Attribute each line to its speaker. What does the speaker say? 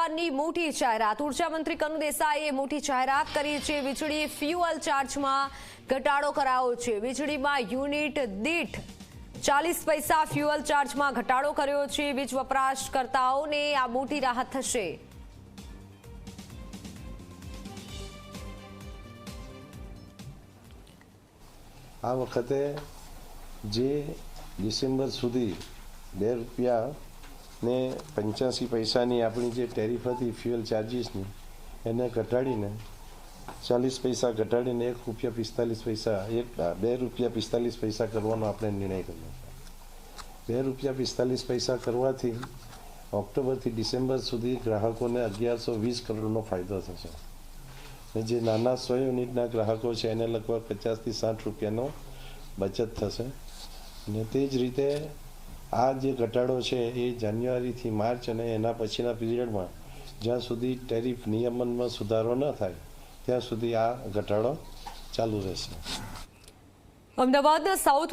Speaker 1: પ્રકારની મોટી જાહેરાત ઉર્જા મંત્રી કનુ દેસાઈએ મોટી જાહેરાત કરી છે। વીજળી ફ્યુઅલ ચાર્જમાં ઘટાડો કરાયો છે। વીજળીમાં યુનિટ દીઠ 40 પૈસા ફ્યુઅલ ચાર્જમાં ઘટાડો કર્યો છે। વીજ વપરાશકર્તાઓને આ મોટી રાહત થશે।
Speaker 2: આ વખતે જે ડિસેમ્બર સુધી ₹2 ને 85 પૈસાની આપણી જે ટેરિફ હતી ફ્યુઅલ ચાર્જીસની એને ઘટાડીને 40 પૈસા ઘટાડીને ₹2.45 કરવાનો આપણે નિર્ણય કર્યો છે। ₹2.45 કરવાથી ઓક્ટોબરથી ડિસેમ્બર સુધી ગ્રાહકોને 1120 કરોડનો ફાયદો થશે અને જે નાના 100 યુનિટના ગ્રાહકો છે એને લગભગ 50 થી 60 રૂપિયાનો બચત થશે અને તે જ રીતે આ જે ઘટાડો છે એ જાન્યુઆરીથી માર્ચ અને એના પછીના પીરિયડમાં જ્યાં સુધી ટેરિફ નિયમનમાં સુધારો ન થાય ત્યાં સુધી આ ઘટાડો ચાલુ રહેશે।
Speaker 1: અમદાવાદના સાઉથ